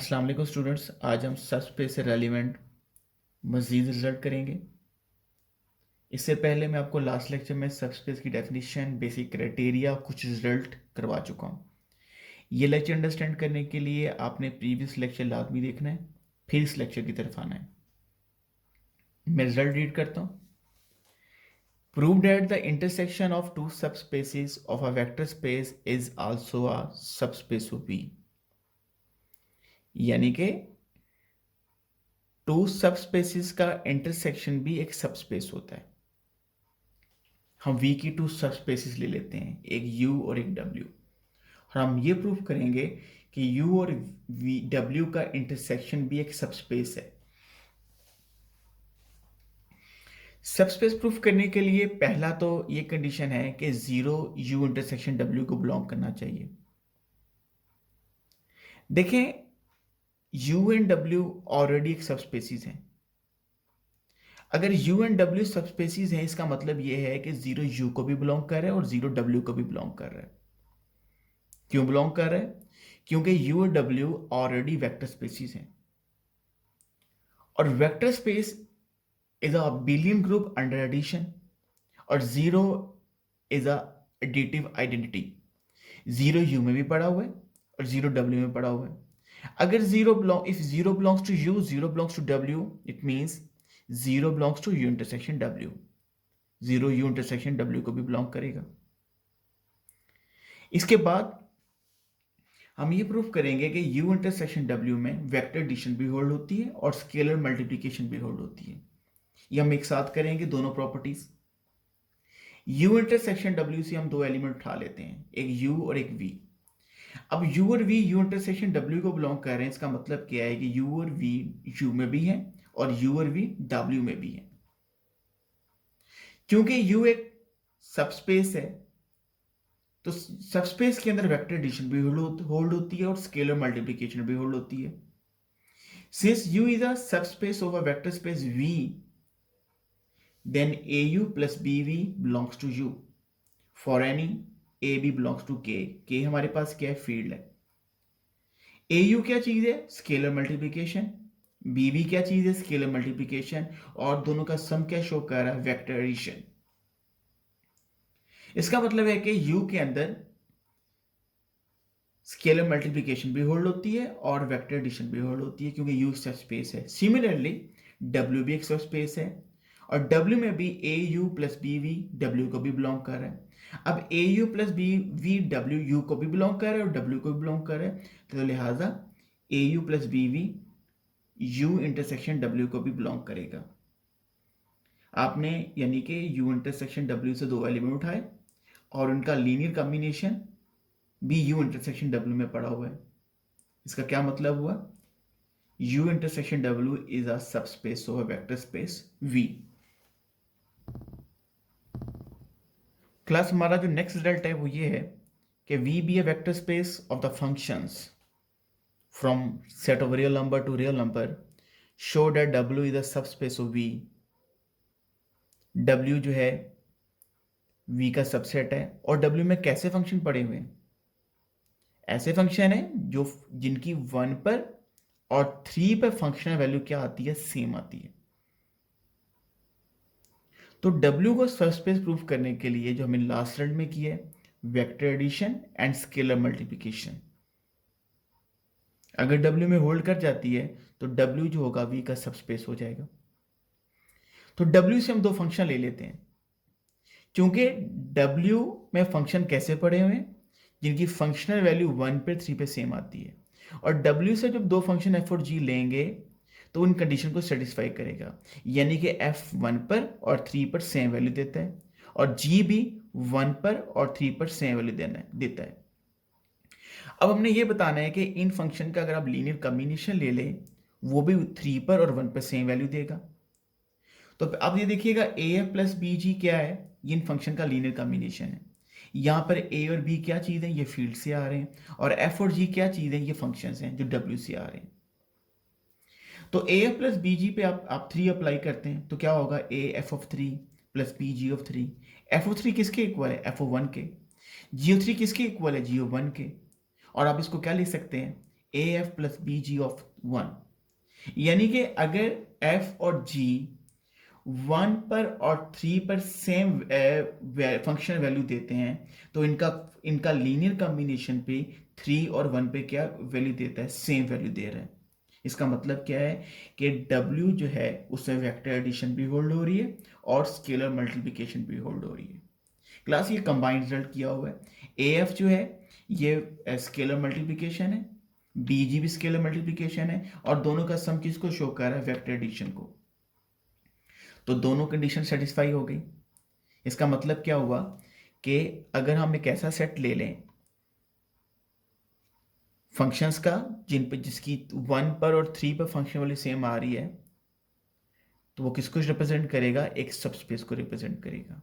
अस्सलाम वालेकुम स्टूडेंट्स। आज हम सबस्पेस से रेलिवेंट मज़ीद रिजल्ट करेंगे। इससे पहले मैं आपको लास्ट लेक्चर में सबस्पेस की डेफिनेशन, बेसिक क्राइटेरिया, कुछ रिजल्ट करवा चुका हूँ। ये लेक्चर अंडरस्टैंड करने के लिए आपने प्रीवियस लेक्चर लाजमी देखना है, फिर इस लेक्चर की तरफ आना है। मैं रिजल्ट रीड करता हूँ। Prove that the intersection of two subspaces of a vector space is also a subspace of V. यानी कि टू सबस्पेसेस का इंटरसेक्शन भी एक सबस्पेस होता है। हम V की टू सबस्पेसेस ले लेते हैं, एक U और एक W, और हम ये प्रूव करेंगे कि U और W का इंटरसेक्शन भी एक सबस्पेस है। सबस्पेस प्रूफ करने के लिए पहला तो ये कंडीशन है कि जीरो U इंटरसेक्शन W को बिलोंग करना चाहिए। देखें, U एंड W ऑलरेडी एक सबस्पेसिस हैं। अगर U एंड W सबस्पेसिस हैं, इसका मतलब ये है कि जीरो U को भी बिलोंग कर रहा है और जीरो W को भी बिलोंग कर रहा है। क्यों बिलोंग कर रहा है? क्योंकि U और W ऑलरेडी वेक्टर स्पेसिस हैं, और vector space is a abelian group under addition, और zero is a additive identity. Zero U में भी पड़ा हुआ है और जीरो W में पड़ा हुआ है। अगर if zero belongs to U, zero belongs to W, it means zero belongs to U intersection W। Zero U intersection W को भी बिलोंग करेगा। इसके बाद हम ये प्रूफ करेंगे कि U इंटरसेक्शन W में वेक्टर एडिशन भी होल्ड होती है और स्केलर मल्टीप्लिकेशन भी होल्ड होती है। ये हम एक साथ करेंगे दोनों प्रॉपर्टीज। U इंटरसेक्शन W से हम दो एलिमेंट उठा लेते हैं, एक U और एक V। अब U और V U इंटरसेक्शन W को बिलोंग कर रहे हैं। इसका मतलब क्या है कि U और V U में भी है और U और V W में भी है। क्योंकि U एक सबस्पेस है, तो सबस्पेस के अंदर वेक्टर एडिशन भी होल्ड होती है और स्केलर मल्टीप्लिकेशन भी होल्ड होती है। Since U is a subspace of a vector space V, then AU plus BV belongs to U. For any AB belongs to K. K हमारे पास क्या है? फील्ड है। AU क्या चीज है? Scalar multiplication. BV क्या चीज है? Scalar multiplication. और दोनों का सम क्या शो कर रहा है? Vector addition. इसका मतलब है कि U के अंदर स्केलर मल्टीप्लिकेशन भी होल्ड होती है और वेक्टर एडिशन भी होल्ड होती है, क्योंकि U सब स्पेस है। सिमिलरली W भी एक सब स्पेस है, और W में भी AU प्लस BV W को भी बिलोंग कर रहा है। अब AU plus BV W U को भी बिलोंग कर रहा है और W को भी बिलोंग कर रहा है, तो लिहाजा AU plus BV U intersection W को भी बिलोंग करेगा। आपने यानी कि U इंटरसेक्शन W से दो एलिमेंट उठाए और उनका लीनियर कॉम्बिनेशन भी U इंटरसेक्शन W में पड़ा हुआ है। इसका क्या मतलब हुआ? U intersection W is a subspace of a vector space V। Class हमारा जो नेक्स्ट रिजल्ट है वो ये है कि V be a vector space of the functions from set of real number to real number, show that W is a subspace of V। W जो है V का सबसेट है, और W में कैसे फंक्शन पड़े हुए हैं? ऐसे फंक्शन है जो जिनकी 1 पर और 3 पर फंक्शनल वैल्यू क्या आती है? सेम आती है। तो W को सबस्पेस प्रूफ करने के लिए जो हमने लास्ट रिजल्ट में किया है, vector addition and scalar multiplication, अगर W में होल्ड कर जाती है तो W जो होगा V का सबस्पेस हो जाएगा। तो W से हम दो फंक्शन ले लेते हैं, क्योंकि W में फंक्शन कैसे पड़े हुए हैं? जिनकी फंक्शनल वैल्यू 1 पे 3 पे सेम आती है, और W से जब दो फंक्शन f और g लेंगे तो उन कंडीशन को सेटिस्फाई करेगा, यानी कि f 1 पर और 3 पर सेम वैल्यू देता है और g भी 1 पर और 3 पर सेम वैल्यू देता है। अब हमने ये बताना है कि इन फंक्शन का अगर आप लीनियर कॉम्बिनेशन ले लें, वो भी 3 पर और 1 पर सेम वैल्यू देगा। तो अब ये देखिएगा AF प्लस BG क्या है? ये इन फंक्शन का लीनियर कॉम्बिनेशन है। यहाँ पर A और B क्या चीज़ है? ये फील्ड से आ रहे हैं, और F और G क्या चीज़ है? ये फंक्शंस हैं जो W से आ रहे हैं। तो AF प्लस BG पे आप 3 अप्लाई करते हैं तो क्या होगा? AF of 3 plus BG of 3। F of 3 किसके इक्वल है? F ऑफ 1 के। G ऑफ 3 किसके इक्वल है? G ऑफ 1 के। और आप इसको क्या लिख सकते हैं? A f plus b g of 1, यानी कि अगर एफ और जी 1 पर और 3 पर सेम फंक्शन वैल्यू देते हैं तो इनका इनका लीनियर कॉम्बिनेशन पे 3 और 1 पे क्या वैल्यू देता है, सेम वैल्यू दे रहा है। इसका मतलब क्या है कि W जो है उसमें वेक्टर एडिशन भी होल्ड हो रही है और स्केलर मल्टीप्लिकेशन भी होल्ड हो रही है। क्लास ये कंबाइंड रिजल्ट किया हुआ है। AF जो है ये स्केलर मल्टीप्लिकेशन है, BG भी स्केलर मल्टीप्लिकेशन है, और दोनों का सम किसको शो कर रहा है, वेक्टर एडिशन को। तो दोनों कंडीशन सेटिस्फाई हो गई। इसका मतलब क्या हुआ कि अगर हम एक ऐसा सेट ले लें फंक्शंस का जिन पे जिसकी 1 पर और 3 पर फंक्शन वाली सेम आ रही है, तो वो किसको रिप्रेजेंट करेगा, एक सबस्पेस को रिप्रेजेंट करेगा।